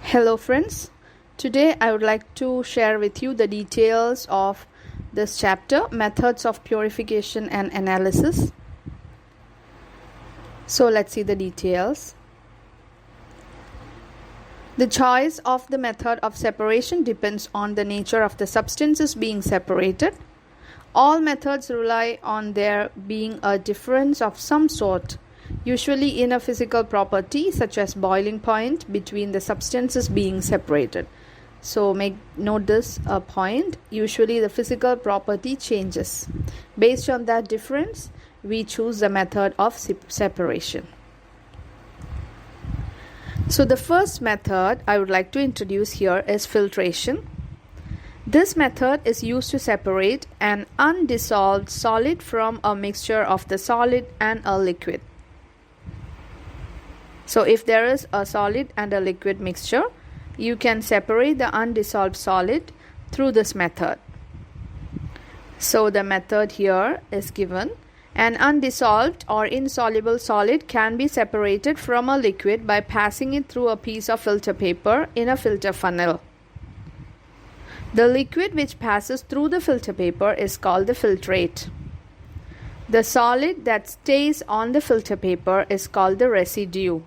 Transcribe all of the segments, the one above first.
Hello friends, today I would like to share with you the details of this chapter, Methods of Purification and Analysis. So let's see the details. The choice of the method of separation depends on the nature of the substances being separated. All methods rely on there being a difference of some sort, usually in a physical property such as boiling point between the substances being separated. So note this point, usually the physical property changes. Based on that difference, we choose the method of separation. So the first method I would like to introduce here is filtration. This method is used to separate an undissolved solid from a mixture of the solid and a liquid. So if there is a solid and a liquid mixture, you can separate the undissolved solid through this method. So the method here is given. An undissolved or insoluble solid can be separated from a liquid by passing it through a piece of filter paper in a filter funnel. The liquid which passes through the filter paper is called the filtrate. The solid that stays on the filter paper is called the residue.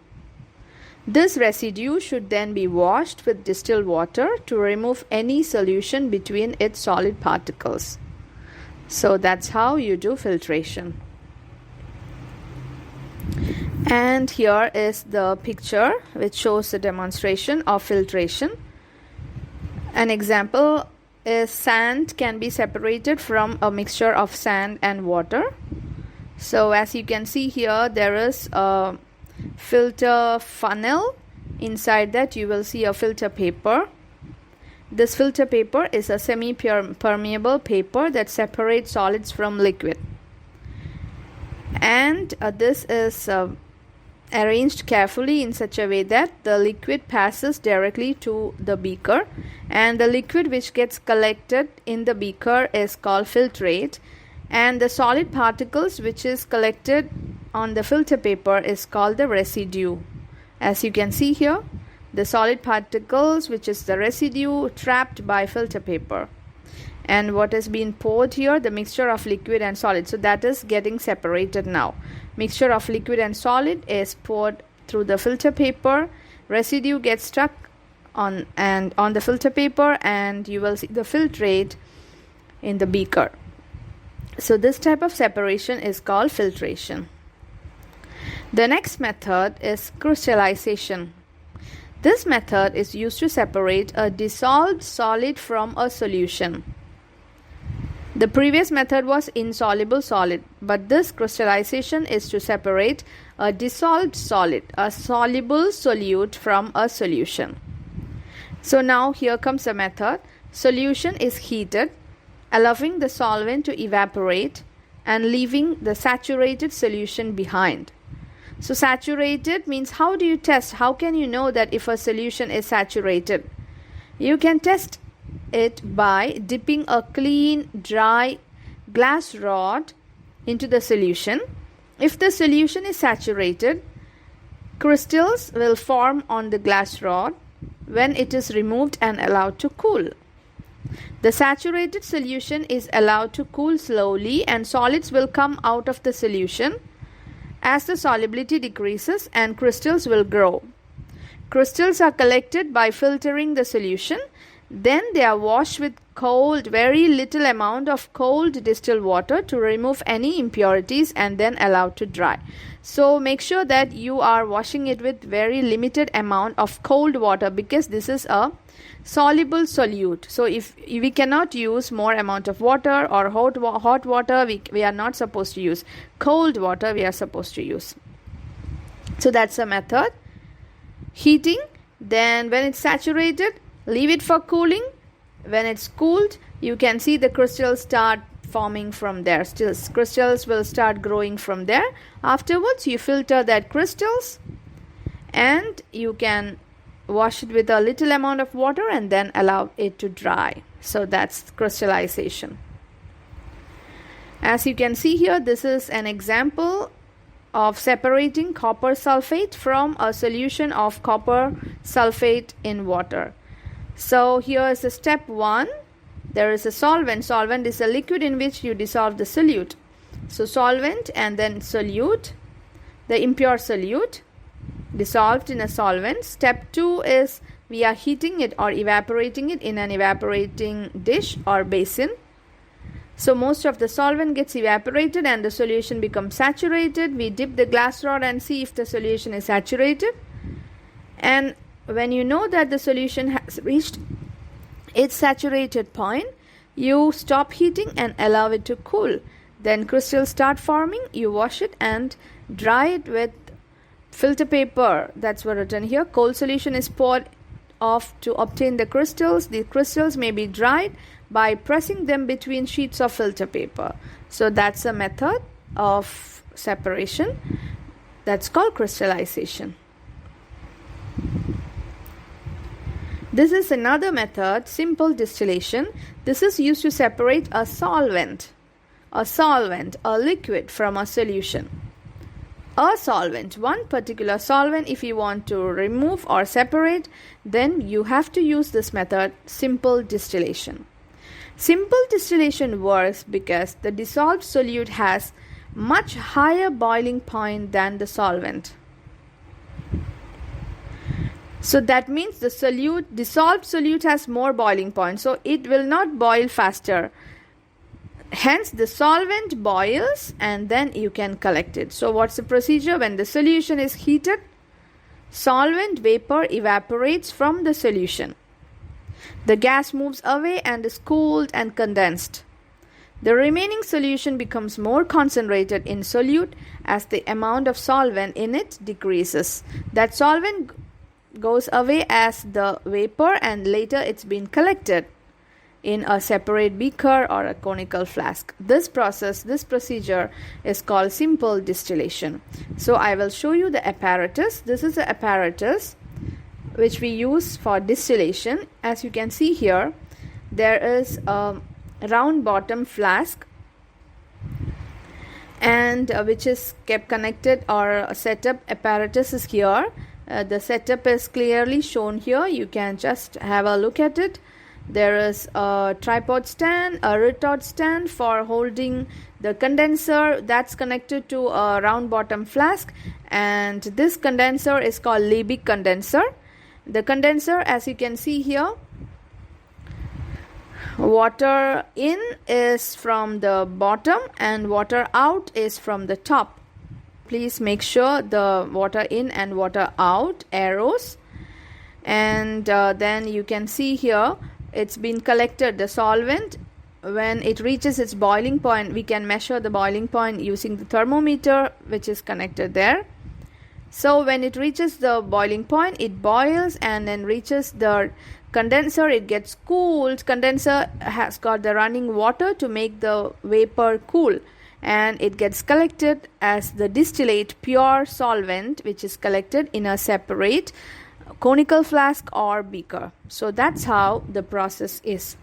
This residue should then be washed with distilled water to remove any solution between its solid particles. So that's how you do filtration. And here is the picture which shows the demonstration of filtration. An example is sand can be separated from a mixture of sand and water. So as you can see here, there is a filter funnel. Inside that you will see a filter paper. This filter paper is a semi-permeable paper that separates solids from liquid. And this is arranged carefully in such a way that the liquid passes directly to the beaker, and the liquid which gets collected in the beaker is called filtrate, and the solid particles which is collected on the filter paper is called the residue. As you can see here, the solid particles which is the residue trapped by filter paper, and what has been poured here, the mixture of liquid and solid. So that is getting separated now. Mixture of liquid and solid is poured through the filter paper. Residue gets stuck on the filter paper, and you will see the filtrate in the beaker. So this type of separation is called filtration. The next method is crystallization. This method is used to separate a dissolved solid from a solution. The previous method was insoluble solid, but this crystallization is to separate a dissolved solid, a soluble solute, from a solution. So now here comes the method. Solution is heated, allowing the solvent to evaporate and leaving the saturated solution behind. So saturated means, how do you test? How can you know that if a solution is saturated? You can test it by dipping a clean, dry glass rod into the solution. If the solution is saturated, crystals will form on the glass rod when it is removed and allowed to cool. The saturated solution is allowed to cool slowly, and solids will come out of the solution as the solubility decreases, and crystals will grow. Crystals are collected by filtering the solution. Then they are washed with very little amount of cold distilled water to remove any impurities, and then allowed to dry. So make sure that you are washing it with very limited amount of cold water, because this is a soluble solute. So if we cannot use more amount of water or hot water, we are not supposed to use. Cold water we are supposed to use. So that's the method. Heating, then when it's saturated, leave it for cooling. When it's cooled, you can see the crystals start forming from there. Still, crystals will start growing from there. Afterwards, you filter that crystals, and you can wash it with a little amount of water and then allow it to dry. So that's crystallization. As you can see here, this is an example of separating copper sulfate from a solution of copper sulfate in water. So here is the step 1. There is a solvent. Solvent is a liquid in which you dissolve the solute. So solvent and then solute, the impure solute dissolved in a solvent. Step 2 is we are heating it or evaporating it in an evaporating dish or basin. So most of the solvent gets evaporated and the solution becomes saturated. We dip the glass rod and see if the solution is saturated. And when you know that the solution has reached its saturated point, you stop heating and allow it to cool. Then crystals start forming. You wash it and dry it with filter paper. That's what written here. Cold solution is poured off to obtain the crystals. The crystals may be dried by pressing them between sheets of filter paper. So that's a method of separation. That's called crystallization. This is another method, simple distillation. This is used to separate a solvent, a liquid from a solution. A solvent, one particular solvent, if you want to remove or separate, then you have to use this method, simple distillation. Simple distillation works because the dissolved solute has much higher boiling point than the solvent. So that means the dissolved solute has more boiling point, so it will not boil faster. Hence the solvent boils and then you can collect it. So what's the procedure? When the solution is heated, solvent vapor evaporates from the solution. The gas moves away and is cooled and condensed. The remaining solution becomes more concentrated in solute as the amount of solvent in it decreases. That solvent goes away as the vapor and later it's been collected in a separate beaker or a conical flask. This procedure is called simple distillation. So I will show you the apparatus. This is the apparatus which we use for distillation. As you can see here, there is a round bottom flask and which is kept connected or set up. Apparatus is here. The setup is clearly shown here. You can just have a look at it. There is a tripod stand, a retort stand for holding the condenser that's connected to a round bottom flask, and this condenser is called Liebig condenser. The condenser, as you can see here, water in is from the bottom and water out is from the top. Please make sure the water in and water out arrows, and then you can see here it's been collected. The solvent, when it reaches its boiling point, we can measure the boiling point using the thermometer which is connected there. So when it reaches the boiling point, it boils and then reaches the condenser, it gets cooled. Condenser has got the running water to make the vapor cool, and it gets collected as the distillate pure solvent which is collected in a separate conical flask or beaker. So that's how the process is.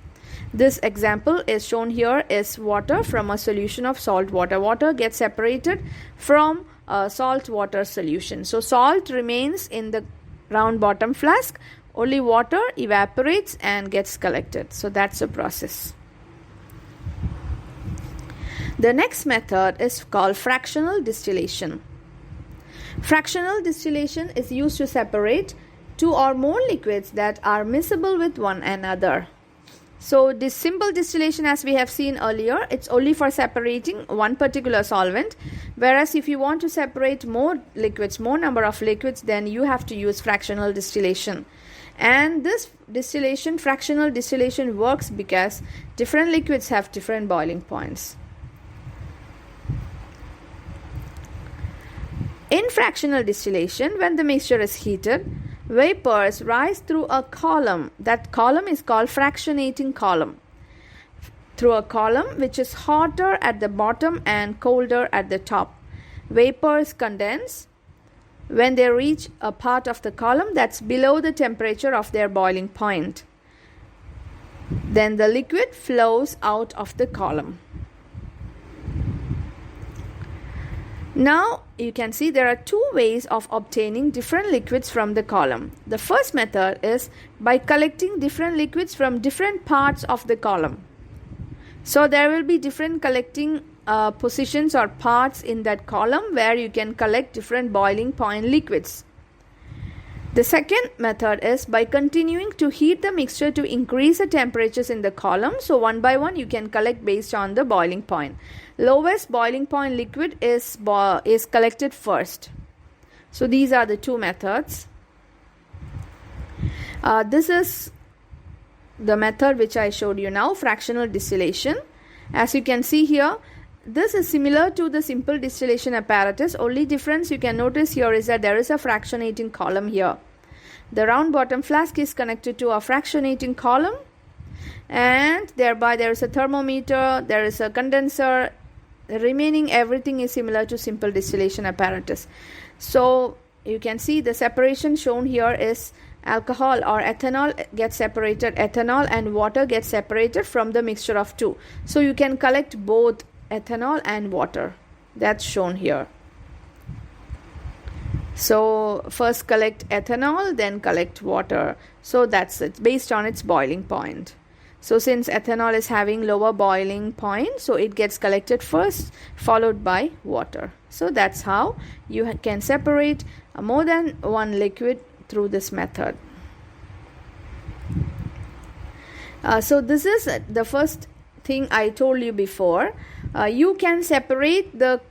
This example is shown here is water from a solution of salt water. Water gets separated from a salt water solution. So salt remains in the round bottom flask, only water evaporates and gets collected. So that's the process. The next method is called fractional distillation. Fractional distillation is used to separate two or more liquids that are miscible with one another. So this simple distillation, as we have seen earlier, it's only for separating one particular solvent, whereas if you want to separate more liquids, more number of liquids, then you have to use fractional distillation. And this distillation, fractional distillation, works because different liquids have different boiling points. In fractional distillation, when the mixture is heated, vapors rise through a column. That column is called fractionating column. Through a column which is hotter at the bottom and colder at the top. Vapors condense when they reach a part of the column that's below the temperature of their boiling point. Then the liquid flows out of the column. Now you can see there are two ways of obtaining different liquids from the column. The first method is by collecting different liquids from different parts of the column. So there will be different collecting positions or parts in that column where you can collect different boiling point liquids. The second method is by continuing to heat the mixture to increase the temperatures in the column. So one by one you can collect based on the boiling point. Lowest boiling point liquid is collected first. So these are the two methods. This is the method which I showed you now, fractional distillation. As you can see here, this is similar to the simple distillation apparatus. Only difference you can notice here is that there is a fractionating column here. The round bottom flask is connected to a fractionating column, and thereby there is a thermometer, there is a condenser. The remaining everything is similar to simple distillation apparatus. So you can see the separation shown here is alcohol or ethanol gets separated, ethanol and water gets separated from the mixture of two. So you can collect both ethanol and water. That's shown here. So first collect ethanol, then collect water. So that's it, based on its boiling point. So since ethanol is having lower boiling point, so it gets collected first, followed by water. So that's how you can separate more than one liquid through this method. So this is the first thing I told you before. You can separate the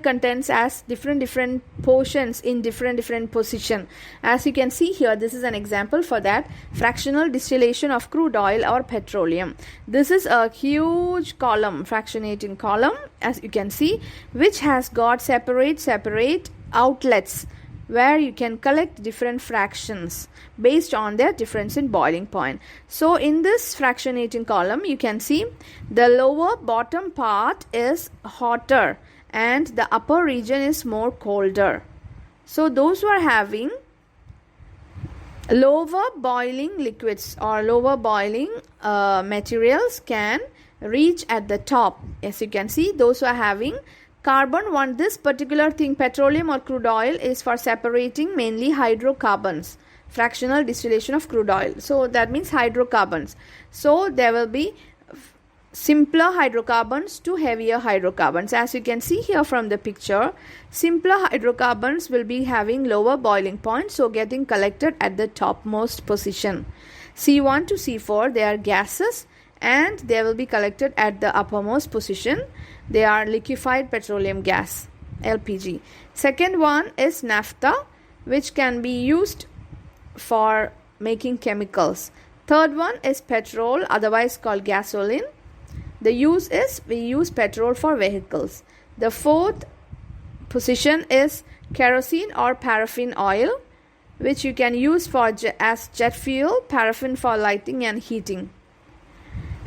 contents as different portions in different position. As you can see here, this is an example for that. Fractional distillation of crude oil or petroleum. This is a huge column, fractionating column, as you can see, which has got separate outlets where you can collect different fractions based on their difference in boiling point. So in this fractionating column, you can see the lower bottom part is hotter and the upper region is more colder. So those who are having lower boiling liquids or lower boiling materials can reach at the top. As you can see, those who are having carbon one, this particular thing, petroleum or crude oil, is for separating mainly hydrocarbons. Fractional distillation of crude oil. So that means hydrocarbons. So there will be simpler hydrocarbons to heavier hydrocarbons. As you can see here from the picture, simpler hydrocarbons will be having lower boiling point, so getting collected at the topmost position. C1 to C4, they are gases and they will be collected at the uppermost position. They are liquefied petroleum gas, LPG. Second one is naphtha, which can be used for making chemicals. Third one is petrol, otherwise called gasoline. The use is we use petrol for vehicles. The fourth position is kerosene or paraffin oil, which you can use for as jet fuel, paraffin for lighting and heating.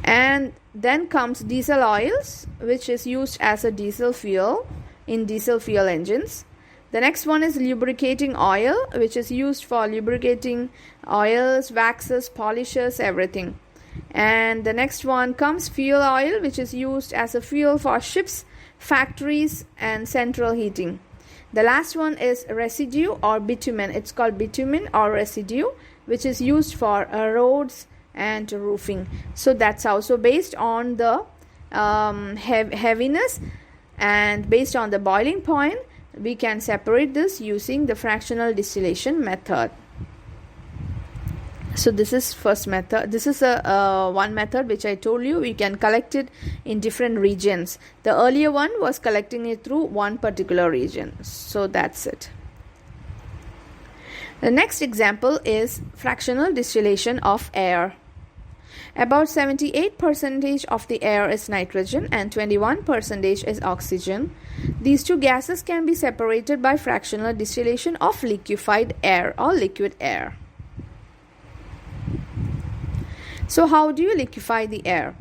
And then comes diesel oils, which is used as a diesel fuel in diesel fuel engines. The next one is lubricating oil, which is used for lubricating oils, waxes, polishes, everything. And the next one comes fuel oil, which is used as a fuel for ships, factories and central heating. The last one is residue or bitumen. It's called bitumen or residue, which is used for roads and roofing. So that's how. So based on the heaviness and based on the boiling point, we can separate this using the fractional distillation method. So this is first method. This is a one method which I told you we can collect it in different regions. The earlier one was collecting it through one particular region. So that's it. The next example is fractional distillation of air. About 78% of the air is nitrogen and 21% is oxygen. These two gases can be separated by fractional distillation of liquefied air or liquid air. So how do you liquefy the air?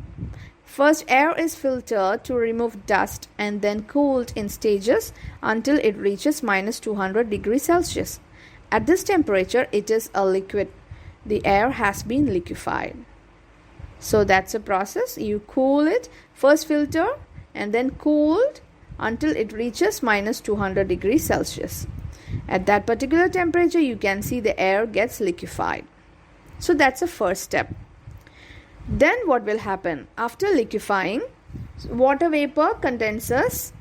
First, air is filtered to remove dust and then cooled in stages until it reaches minus 200 degrees Celsius. At this temperature, it is a liquid. The air has been liquefied. So that's a process. You cool it, first filter and then cooled until it reaches minus 200 degrees Celsius. At that particular temperature, you can see the air gets liquefied. So that's the first step. Then what will happen? After liquefying, water vapor condenses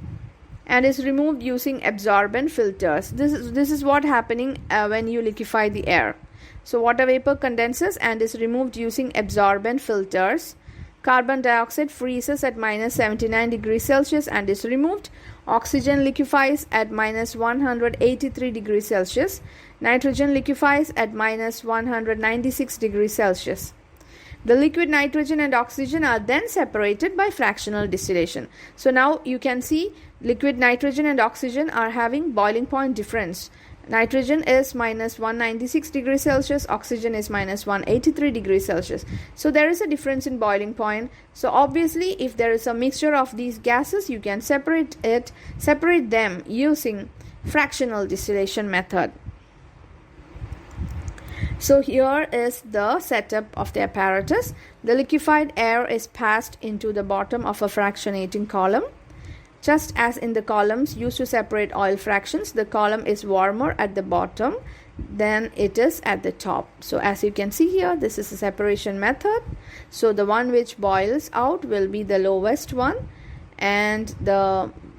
and is removed using absorbent filters. This is what happening when you liquefy the air. So water vapor condenses and is removed using absorbent filters. Carbon dioxide freezes at minus 79 degrees Celsius and is removed. Oxygen liquefies at minus 183 degrees Celsius. Nitrogen liquefies at minus 196 degrees Celsius. The liquid nitrogen and oxygen are then separated by fractional distillation. So now you can see liquid nitrogen and oxygen are having boiling point difference. Nitrogen is minus 196 degrees Celsius, oxygen is minus 183 degrees Celsius. So there is a difference in boiling point. So obviously if there is a mixture of these gases, you can separate them using fractional distillation method. So here is the setup of the apparatus. The liquefied air is passed into the bottom of a fractionating column. Just as in the columns used to separate oil fractions, the column is warmer at the bottom than it is at the top. So as you can see here, this is a separation method. So the one which boils out will be the lowest one, and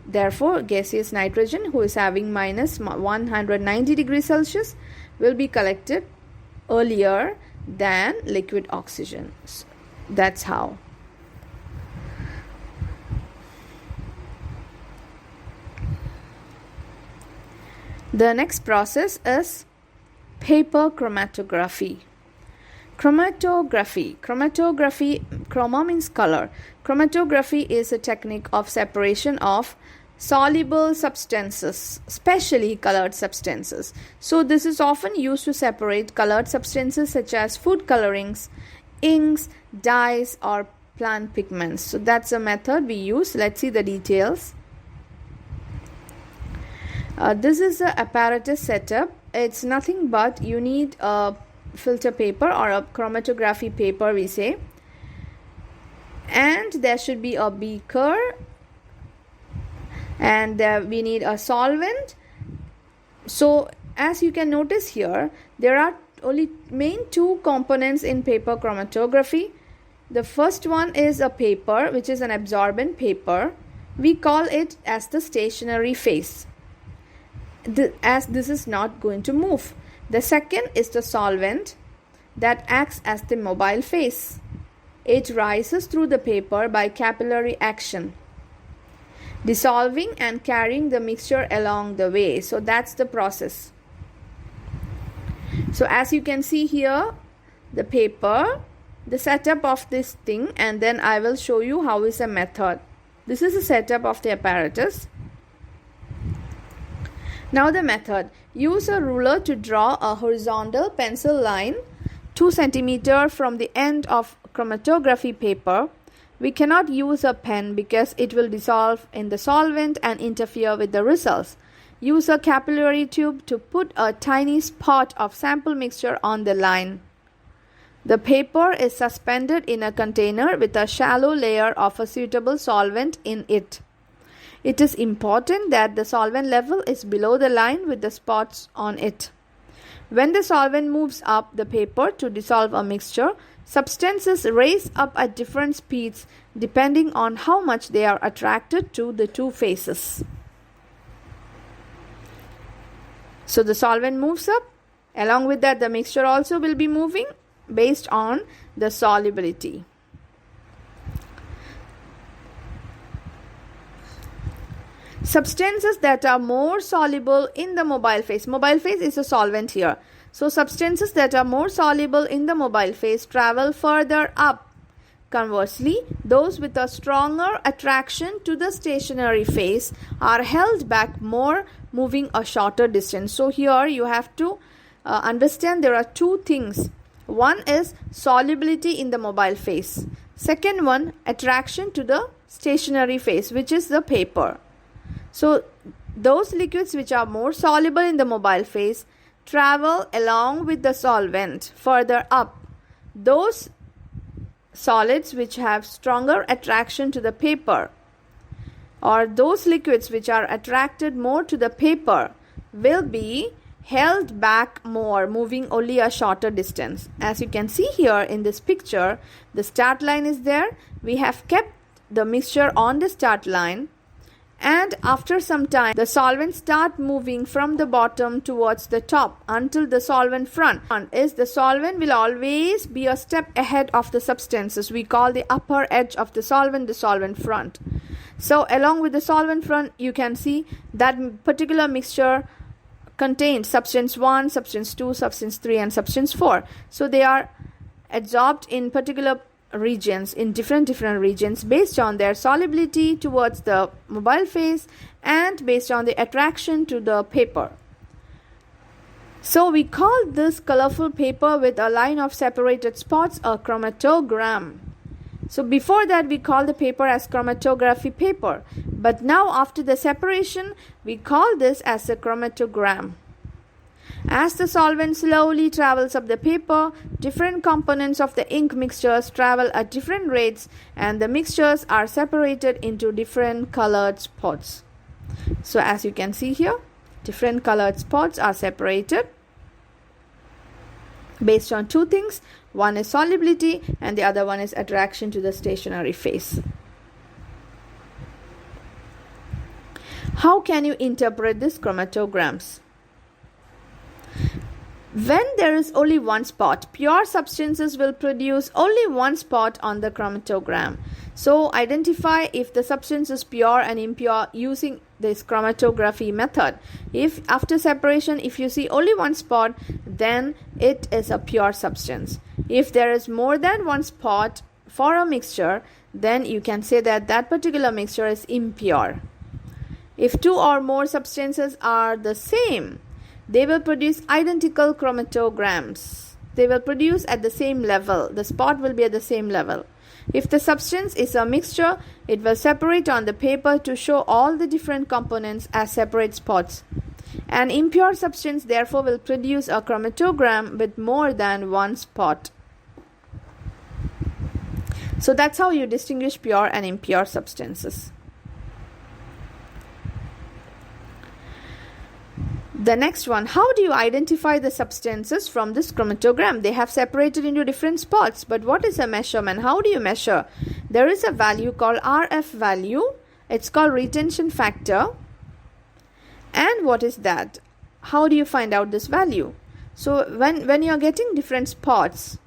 therefore gaseous nitrogen, who is having minus 190 degrees Celsius, will be collected earlier than liquid oxygen. So that's how. The next process is paper chromatography. Chromatography, chroma means color. Chromatography is a technique of separation of soluble substances, especially colored substances. So this is often used to separate colored substances such as food colorings, inks, dyes, or plant pigments. So that's a method we use. Let's see the details. This is the apparatus setup. It's nothing but you need a filter paper or a chromatography paper, we say, and there should be a beaker, and we need a solvent. So as you can notice here, there are only main two components in paper chromatography. The first one is a paper, which is an absorbent paper. We call it as the stationary phase, as this is not going to move. The second is the solvent that acts as the mobile phase. It rises through the paper by capillary action, dissolving and carrying the mixture along the way. So that's the process. So as you can see here, the paper, the setup of this thing, and then I will show you how is a method. This is the setup of the apparatus. Now the method. Use a ruler to draw a horizontal pencil line 2 cm from the end of chromatography paper. We cannot use a pen because it will dissolve in the solvent and interfere with the results. Use a capillary tube to put a tiny spot of sample mixture on the line. The paper is suspended in a container with a shallow layer of a suitable solvent in it. It is important that the solvent level is below the line with the spots on it. When the solvent moves up the paper to dissolve a mixture, substances raise up at different speeds depending on how much they are attracted to the two phases. So the solvent moves up. Along with that, the mixture also will be moving based on the solubility. Substances that are more soluble in the mobile phase. Mobile phase is a solvent here. So substances that are more soluble in the mobile phase travel further up. Conversely, those with a stronger attraction to the stationary phase are held back more, moving a shorter distance. So here you have to understand there are two things. One is solubility in the mobile phase. Second one, attraction to the stationary phase, which is the paper. So those liquids which are more soluble in the mobile phase travel along with the solvent further up. Those solids which have stronger attraction to the paper or those liquids which are attracted more to the paper will be held back more, moving only a shorter distance. As you can see here in this picture, the start line is there. We have kept the mixture on the start line, and after some time the solvent start moving from the bottom towards the top until the solvent front is the solvent will always be a step ahead of the substances. We call the upper edge of the solvent front. So along with the solvent front, you can see that particular mixture contains substance 1, substance 2, substance 3 and substance 4. So they are adsorbed in particular regions, in different regions, based on their solubility towards the mobile phase and based on the attraction to the paper. So we call this colorful paper with a line of separated spots a chromatogram. So before that we call the paper as chromatography paper, but now after the separation we call this as a chromatogram. As the solvent slowly travels up the paper, different components of the ink mixtures travel at different rates and the mixtures are separated into different colored spots. So as you can see here, different colored spots are separated based on two things. One is solubility and the other one is attraction to the stationary phase. How can you interpret these chromatograms? When there is only one spot, pure substances will produce only one spot on the chromatogram. So identify if the substance is pure and impure using this chromatography method. If after separation, if you see only one spot, then it is a pure substance. If there is more than one spot for a mixture, then you can say that that particular mixture is impure. If two or more substances are the same, they will produce identical chromatograms. They will produce at the same level. The spot will be at the same level. If the substance is a mixture, it will separate on the paper to show all the different components as separate spots. An impure substance therefore will produce a chromatogram with more than one spot. So that's how you distinguish pure and impure substances. The next one, how do you identify the substances from this chromatogram? They have separated into different spots, but what is a measurement? How do you measure? There is a value called RF value. It's called retention factor. And what is that? How do you find out this value? So when you are getting different spots,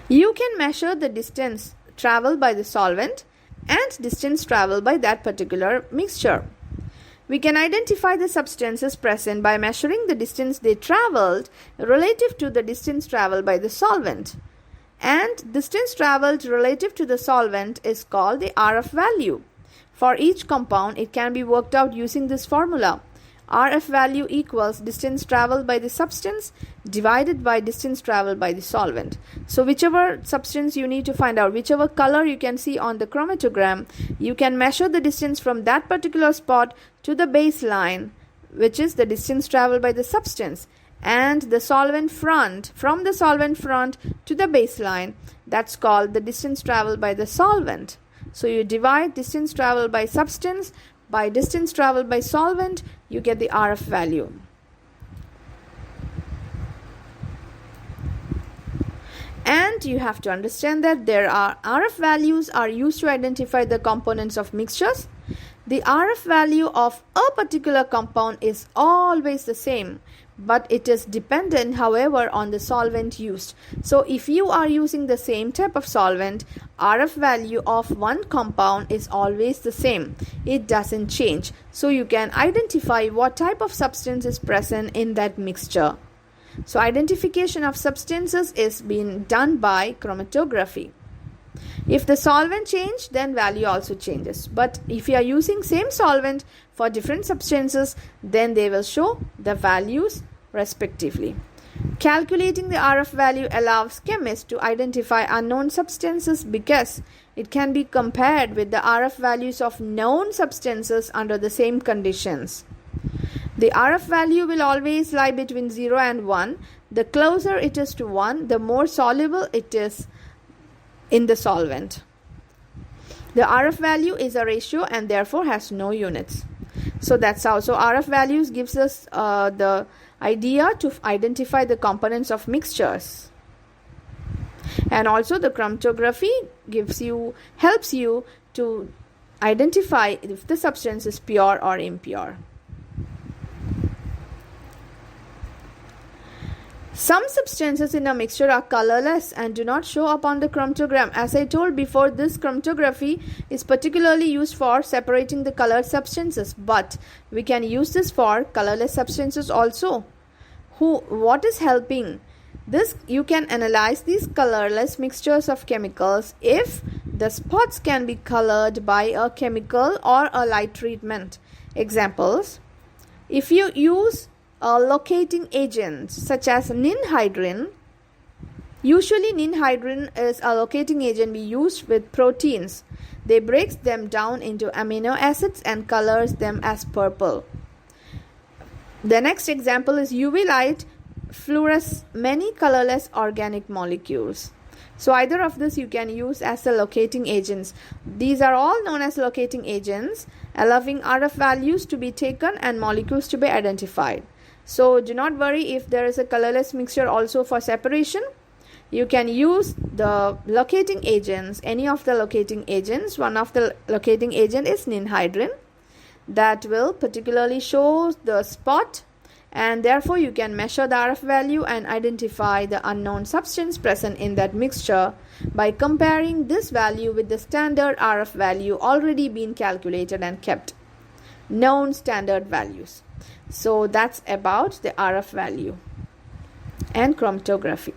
you can measure the distance traveled by the solvent and distance traveled by that particular mixture. We can identify the substances present by measuring the distance they traveled relative to the distance traveled by the solvent. And distance traveled relative to the solvent is called the RF value. For each compound, it can be worked out using this formula. RF value equals distance traveled by the substance divided by distance traveled by the solvent. So whichever substance you need to find out, whichever color you can see on the chromatogram, you can measure the distance from that particular spot to the baseline, which is the distance traveled by the substance, and the solvent front, from the solvent front to the baseline, that's called the distance traveled by the solvent. So you divide distance traveled by substance by distance traveled by solvent, you get the RF value. And you have to understand that there are RF values are used to identify the components of mixtures. The RF value of a particular compound is always the same, but it is dependent, however, on the solvent used. So if you are using the same type of solvent, RF value of one compound is always the same. It doesn't change. So you can identify what type of substance is present in that mixture. So identification of substances is being done by chromatography. If the solvent changes, then value also changes. But if you are using same solvent for different substances, then they will show the values respectively. Calculating the RF value allows chemists to identify unknown substances because it can be compared with the RF values of known substances under the same conditions. The RF value will always lie between 0 and 1. The closer it is to 1, the more soluble it is in the solvent. The RF value is a ratio and therefore has no units. So that's how. So RF values gives us the idea to identify the components of mixtures. And also the chromatography helps you to identify if the substance is pure or impure. Some substances in a mixture are colorless and do not show up on the chromatogram. As I told before, this chromatography is particularly used for separating the colored substances, but we can use this for colorless substances also. What is helping? This, you can analyze these colorless mixtures of chemicals if the spots can be colored by a chemical or a light treatment. Examples: if you use a locating agent such as ninhydrin. Usually ninhydrin is a locating agent we use with proteins. They breaks them down into amino acids and colors them as purple. The next example is UV light fluoresces many colorless organic molecules. So either of this you can use as a locating agents. These are all known as locating agents, allowing RF values to be taken and molecules to be identified. So do not worry if there is a colorless mixture also for separation. You can use the locating agents, any of the locating agents. One of the locating agent is ninhydrin that will particularly show the spot, and therefore you can measure the RF value and identify the unknown substance present in that mixture by comparing this value with the standard RF value already been calculated and kept. Known standard values. So that's about the RF value and chromatography.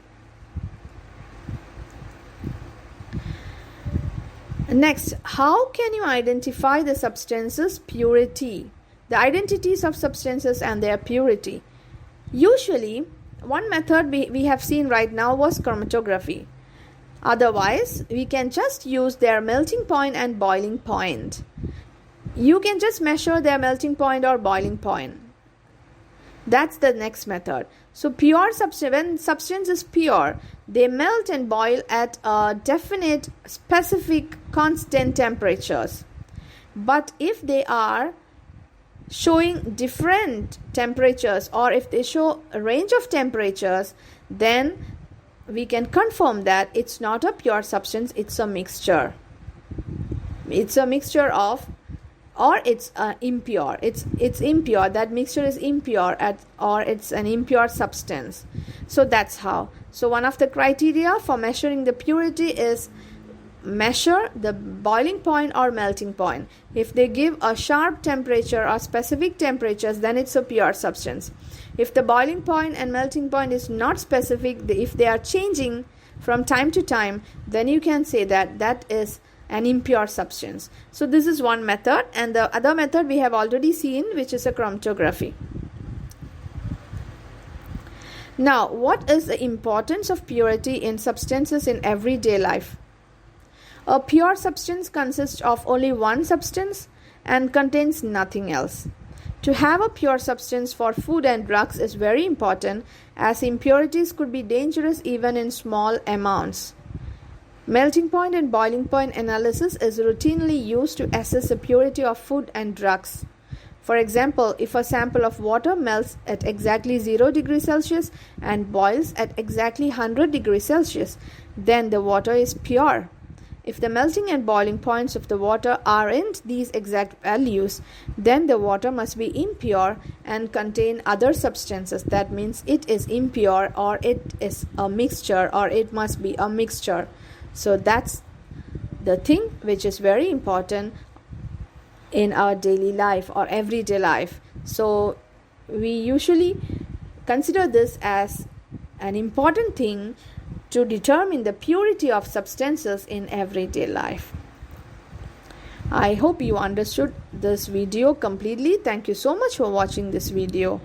Next, how can you identify the substance's purity? The identities of substances and their purity. Usually, one method we have seen right now was chromatography. Otherwise, we can just use their melting point and boiling point. You can just measure their melting point or boiling point. That's the next method. So pure substance, when substance is pure, they melt and boil at a definite, specific, constant temperatures. But if they are showing different temperatures, or if they show a range of temperatures, then we can confirm that it's not a pure substance, it's a mixture. It's a mixture of, or it's impure. It's impure. That mixture is impure or it's an impure substance. So that's how. So one of the criteria for measuring the purity is measure the boiling point or melting point. If they give a sharp temperature or specific temperatures, then it's a pure substance. If the boiling point and melting point is not specific, if they are changing from time to time, then you can say that that is an impure substance. So this is one method, and the other method we have already seen, which is a chromatography. Now, what is the importance of purity in substances in everyday life? A pure substance consists of only one substance and contains nothing else. To have a pure substance for food and drugs is very important, as impurities could be dangerous even in small amounts. Melting point and boiling point analysis is routinely used to assess the purity of food and drugs. For example, if a sample of water melts at exactly 0 degrees Celsius and boils at exactly 100 degrees Celsius, then the water is pure. If the melting and boiling points of the water aren't these exact values, then the water must be impure and contain other substances. That means it is impure, or it is a mixture, or it must be a mixture. So that's the thing which is very important in our daily life or everyday life. So we usually consider this as an important thing to determine the purity of substances in everyday life. I hope you understood this video completely. Thank you so much for watching this video.